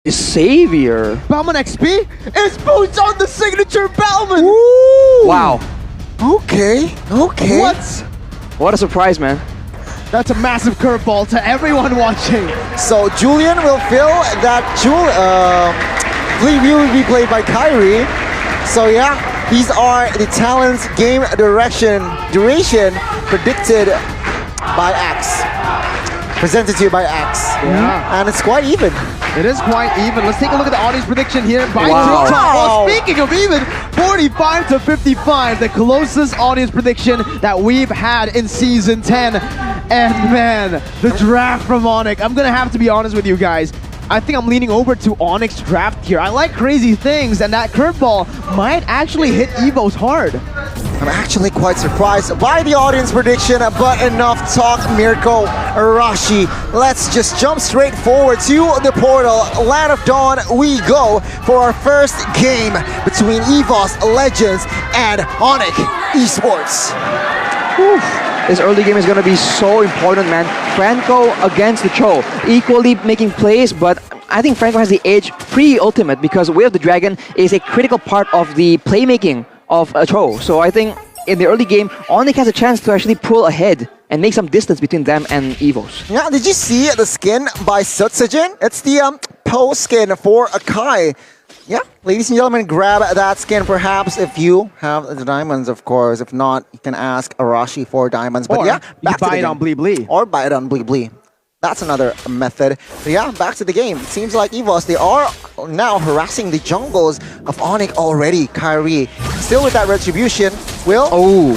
Savior. Bellman XP is boots on the signature Bellman. Ooh. Wow. Okay. What a surprise, man. That's a massive curveball to everyone watching. So Julian will feel that Fleeview will be played by Kyrie. So yeah, these are the talents game duration predicted by Axe. Presented to you by Axe. Yeah. And it's quite even. It is quite even. Let's take a look at the audience prediction here by Wow. TikTok. Well, speaking of even, 45 to 55, the closest audience prediction that we've had in Season 10. And man, the draft from ONIC. I'm going to have to be honest with you guys. I think I'm leaning over to ONIC's draft here. I like crazy things, and that curveball might actually hit EVOS hard. I'm actually quite surprised by the audience prediction, but enough talk, Mirko Arashi. Let's just jump straight forward to the portal. Land of Dawn, we go for our first game between EVOS Legends and ONIC Esports. This early game is going to be so important, man. Franco against the Cho, equally making plays, but I think Franco has the edge pre-ultimate because Way of the Dragon is a critical part of the playmaking of a Cho. So I think in the early game, ONIC has a chance to actually pull ahead and make some distance between them and EVOS. Yeah, did you see the skin by Sutsujin? It's the Poe skin for Akai. Yeah, ladies and gentlemen, grab that skin perhaps if you have the diamonds, of course. If not, you can ask Arashi for diamonds. But Or yeah, you buy it on Bleeblee. Or buy it on Bleeblee. That's another method. But yeah, back to the game. It seems like EVOS, they are now harassing the jungles of ONIC already. Kyrie, still with that retribution, will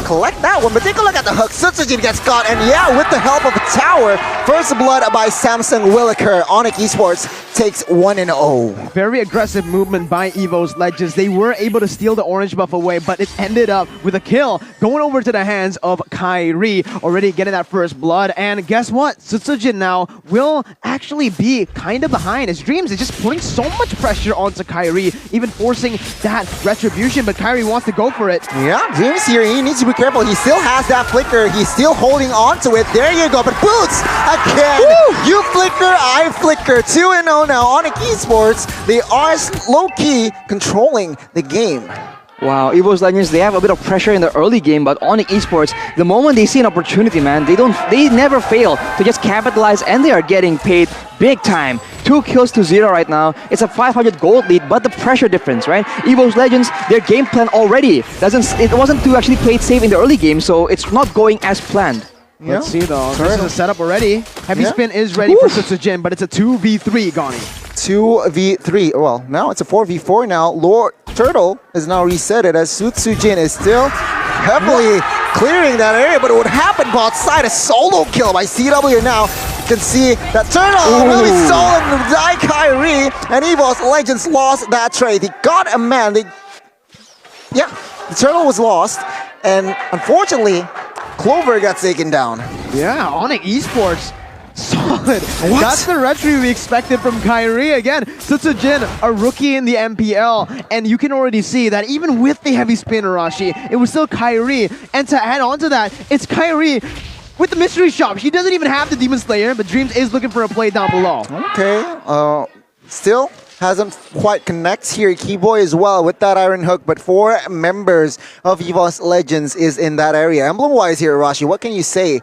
collect that one. But take a look at the hook. Sutsujin gets caught. And yeah, with the help of a tower, first blood by Samsung will occur. ONIC Esports takes 1-0. Very aggressive movement by EVOS Legends. They were able to steal the orange buff away, but it ended up with a kill going over to the hands of Kyrie, already getting that first blood. And guess what? Sutsujin now will actually be kind of behind. His Dreams is just putting so much pressure onto Kyrie, even forcing that retribution, but Kyrie wants to go for it. Yeah, Dreams here, he needs to be careful. He still has that flicker. He's still holding on to it. There you go, but Boots again. Woo! You flicker, I flicker. 2-0 now. ONIC Esports, they are low-key controlling the game. Wow, EVOS Legends, they have a bit of pressure in the early game, but ONIC Esports, the moment they see an opportunity, man, they never fail to just capitalize, and they are getting paid big time. 2 kills to 0 right now. It's a 500 gold lead, but the pressure difference, right? EVOS Legends, their game plan already it wasn't to actually play it safe in the early game, so it's not going as planned. Yeah. Let's see though. This is a setup already. Heavy spin is ready for Sutsujin, but it's a 2v3, Gani. 2v3. Well, now it's a 4v4 now. Lord Turtle is now resetted as Sutsujin is still heavily clearing that area, but it would happen bot side. A solo kill by CW now. You can see that Turtle really stolen by Kyrie, and EVOS Legends lost that trade. They got a man. The Turtle was lost, and unfortunately, Clover got taken down. Yeah, ONIC Esports. Solid. That's the retry we expected from Kyrie. Again, Sutsujin, a rookie in the MPL, and you can already see that even with the heavy spin, Arashi, it was still Kyrie. And to add on to that, it's Kyrie with the mystery shop. He doesn't even have the Demon Slayer, but Dreams is looking for a play down below. Okay, still hasn't quite connects here. Keyboy as well with that Iron Hook, but 4 members of EVOS Legends is in that area. Emblem-wise here, Arashi, what can you say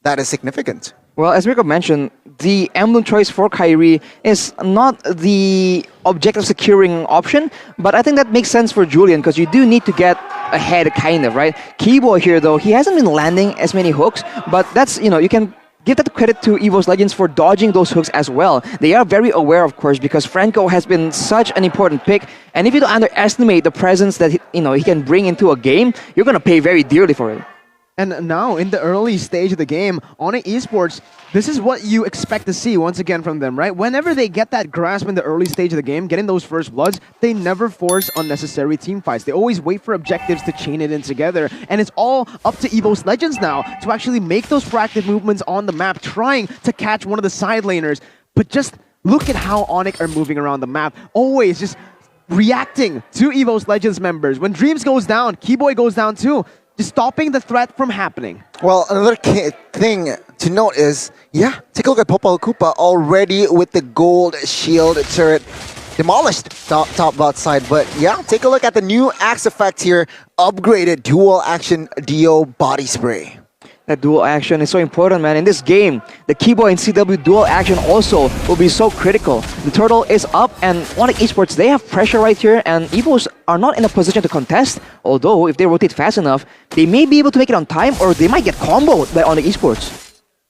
that is significant? Well, as Mirko mentioned, the emblem choice for Kyrie is not the objective securing option, but I think that makes sense for Julian because you do need to get ahead, kind of, right? Keyboy here, though, he hasn't been landing as many hooks, but that's, you can give that credit to EVOS Legends for dodging those hooks as well. They are very aware, of course, because Franco has been such an important pick, and if you don't underestimate the presence that he can bring into a game, you're going to pay very dearly for it. And now, in the early stage of the game, ONIC Esports, this is what you expect to see once again from them, right? Whenever they get that grasp in the early stage of the game, getting those first bloods, they never force unnecessary team fights. They always wait for objectives to chain it in together. And it's all up to EVOS Legends now to actually make those proactive movements on the map, trying to catch one of the side laners. But just look at how ONIC are moving around the map. Always just reacting to EVOS Legends members. When Dreams goes down, Keyboy goes down too. just stopping the threat from happening. Well, another thing to note is, yeah, take a look at Popol Koopa already with the gold shield turret demolished top bot side. But yeah, take a look at the new axe effect here, upgraded dual action Dio body spray. That dual action is so important, man. In this game, the Keyboy and CW dual action also will be so critical. The turtle is up, and ONIC Esports, they have pressure right here, and EVOS are not in a position to contest. Although, if they rotate fast enough, they may be able to make it on time, or they might get comboed by ONIC Esports.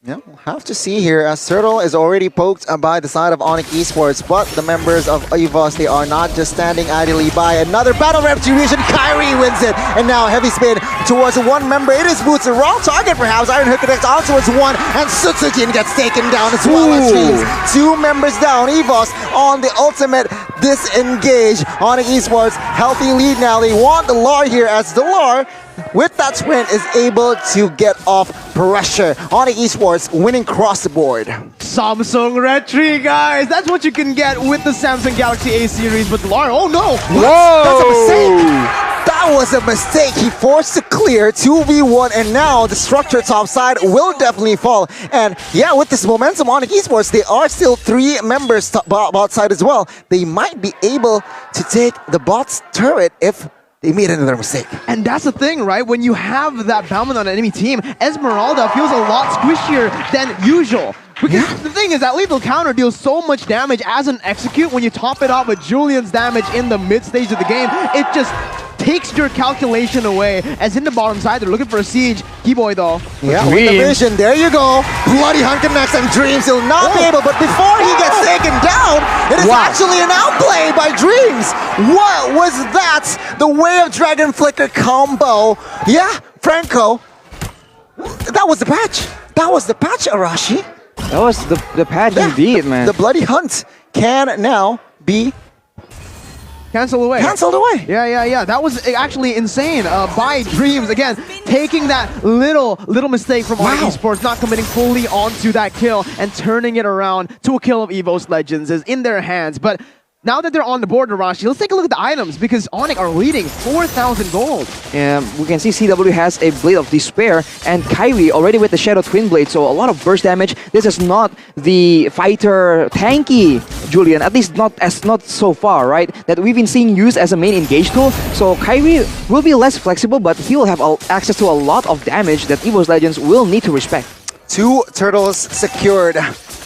Yeah, we'll have to see here as Turtle is already poked by the side of ONIC Esports, but the members of EVOS, they are not just standing idly by. Another battle retribution, Kyrie wins it, and now heavy spin towards one member. It is Boots, a wrong target perhaps. Iron Hook connects on towards one, and Sutsujin gets taken down as well as Dreams. Two members down, EVOS on the ultimate disengage. ONIC Esports, healthy lead now. They want the Lar here as the Lar, with that sprint, is able to get off pressure. ONIC Esports winning across the board. Samsung Red Tree, guys. That's what you can get with the Samsung Galaxy A series. But Lar, oh no! Whoa! That's a mistake! That was a mistake. He forced to clear 2v1, and now the structure top side will definitely fall. And yeah, with this momentum, ONIC Esports, they are still 3 members bot side as well. They might be able to take the bot's turret if they made another mistake. And that's the thing, right? When you have that Bauman on an enemy team, Esmeralda feels a lot squishier than usual. Because the thing is that lethal counter deals so much damage as an execute. When you top it off with Julian's damage in the mid stage of the game, it just takes your calculation away. As in the bottom side, they're looking for a siege. Keyboy though. Yeah, with the vision, there you go. Bloody Hunt connects and Dreams. He'll not be able, but before he gets taken down, it is actually an outplay by Dreams. What was that? The Way of Dragon Flicker combo. Yeah, Franco. That was the patch. That was the patch, Arashi. That was the patch indeed, man. The Bloody Hunt can now be cancelled away. Cancelled away. Yeah. That was actually insane by Dreams. Again, taking that little mistake from ONIC Esports, not committing fully onto that kill and turning it around to a kill of EVOS Legends is in their hands. But now that they're on the board, Arashi, let's take a look at the items because ONIC are leading 4,000 gold. Yeah, we can see CW has a Blade of Despair and Kyrie already with the Shadow Twin Blade, so a lot of burst damage. This is not the fighter tanky Julian, at least not so far, right? That we've been seeing used as a main engage tool. So Kyrie will be less flexible, but he'll have access to a lot of damage that EVOS Legends will need to respect. 2 turtles secured.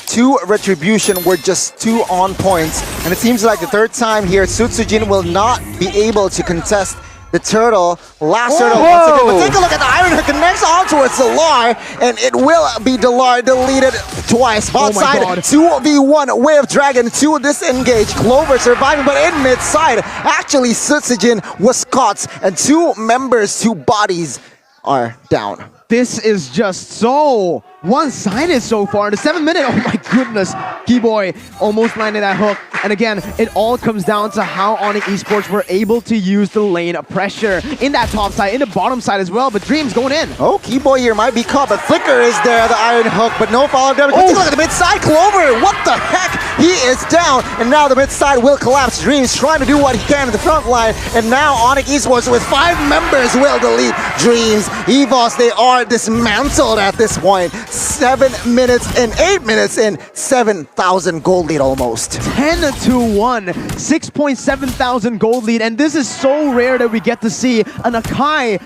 2 retribution were just 2 on points, and it seems like the third time here, Sutsujin will not be able to contest the turtle. Last turtle once again, but take a look at the Iron Hook connects on towards the Lar, and it will be the Lar deleted twice. Bot side, 2v1, Way of Dragon, 2 disengage. Clover surviving, but in mid side, actually Sutsujin was caught, and 2 members, 2 bodies are down. This is just so one-sided so far. In the 7th minute, oh my goodness, Keyboy almost landed that hook. And again, it all comes down to how ONIC Esports were able to use the lane of pressure in that top side, in the bottom side as well. But Dreams going in. Oh, Keyboy here might be caught, but Flicker is there, the Iron Hook, but no follow-up damage. Take a look at the mid-side, Clover, what the heck? He is down, and now the mid-side will collapse. Dreams trying to do what he can in the front line, and now ONIC Esports with 5 members will delete Dreams. EVOS, they are dismantled at this point. 7 minutes and 8 minutes in, 7,000 gold lead almost. 10-1, 6.7 thousand gold lead, and this is so rare that we get to see an Akai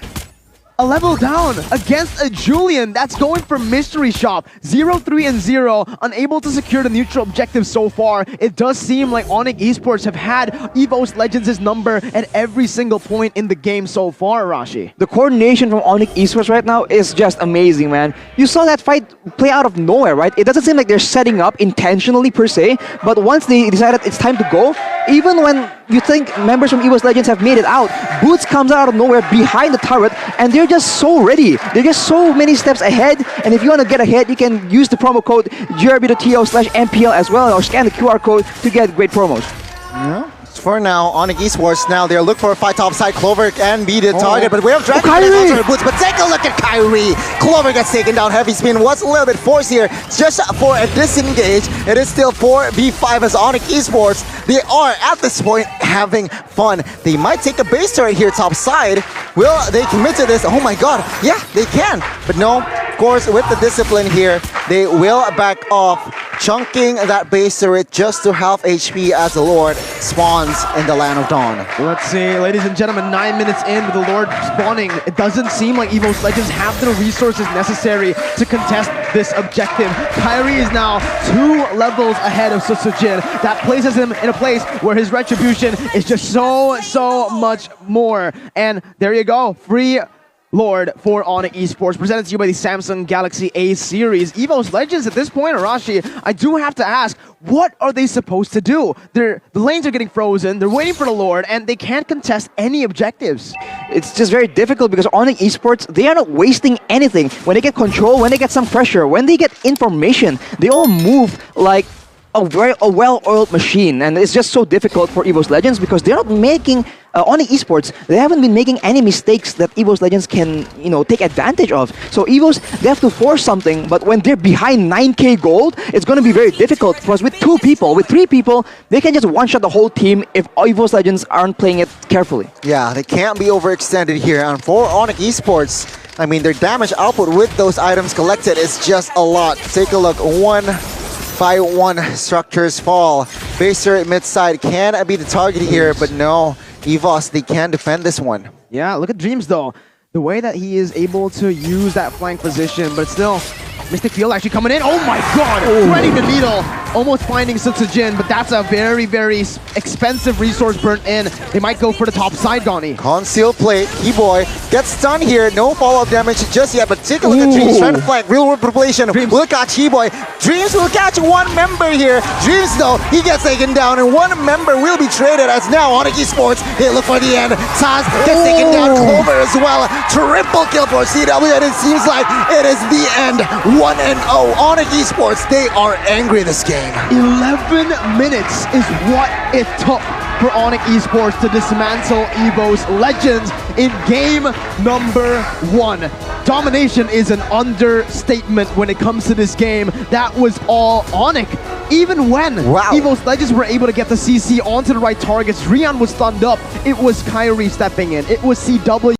a level down against a Julian that's going for Mystery Shop. 0-3-0, unable to secure the neutral objective so far. It does seem like ONIC Esports have had EVOS Legends' number at every single point in the game so far, Rashi. The coordination from ONIC Esports right now is just amazing, man. You saw that fight play out of nowhere, right? It doesn't seem like they're setting up intentionally per se, but once they decided it's time to go, even when you think members from EVOS Legends have made it out, Boots comes out of nowhere behind the turret, and they're just so ready. They're just so many steps ahead, and if you want to get ahead, you can use the promo code GRB.TO/MPL as well, or scan the QR code to get great promos. Yeah. For now, ONIC Esports now they're looking for a fight top side. Clover can be the target, but we have Dragon Kyrie! her boots. But take a look at Kyrie. Clover gets taken down. Heavy spin was a little bit forced here, just for a disengage. It is still 4v5 as ONIC Esports. They are at this point having fun. They might take a base turret here top side. Will they commit to this? Oh my god, yeah, they can. But no, of course, with the discipline here, they will back off, chunking that base turret just to half HP as the Lord spawns in the Land of Dawn. Let's see, ladies and gentlemen, 9 minutes in with the Lord spawning. It doesn't seem like EVOS Legends have the resources necessary to contest this objective. Kyrie is now 2 levels ahead of Susujin. That places him in a place where his retribution is just so much more. And there you go, free Lord for ONIC Esports, presented to you by the Samsung Galaxy A series. EVOS Legends at this point, Arashi, I do have to ask, what are they supposed to do? The lanes are getting frozen, they're waiting for the Lord, and they can't contest any objectives. It's just very difficult because ONIC Esports, they are not wasting anything. When they get control, when they get some pressure, when they get information, they all move like a well-oiled machine, and it's just so difficult for EVOS Legends because they're not making ONIC Esports. They haven't been making any mistakes that EVOS Legends can, take advantage of. So EVOS, they have to force something, but when they're behind 9k gold, it's going to be very difficult because with 2 people, with 3 people, they can just one-shot the whole team if EVOS Legends aren't playing it carefully. Yeah, they can't be overextended here. And for ONIC Esports, I mean, their damage output with those items collected is just a lot. Take a look. 1 by 1 structures fall. Base turret mid-side can be the target here, but no. EVOS, they can defend this one. Yeah, look at Dreams though. The way that he is able to use that flank position, but still, Mystic Field actually coming in. Oh my god! Threading the needle. Almost finding Sutsujin, but that's a very expensive resource burnt in. They might go for the top side, Gani. Conceal plate. Keyboy gets stunned here. No follow-up damage just yet, but take a look at Dreams trying to flank. Real world population will catch Keyboy. Dreams will catch 1 member here. Dreams though, he gets taken down, and 1 member will be traded as now ONIC Esports. They look for the end. Taz gets taken down. Clover as well. Triple kill for CW, and it seems like it is the end. 1-0. ONIC Esports, they are angry this game. 11 minutes is what it took for ONIC Esports to dismantle EVOS Legends in game number 1. Domination is an understatement when it comes to this game. That was all ONIC. Even when EVOS Legends were able to get the CC onto the right targets, Rian was stunned up. It was Kyrie stepping in. It was CW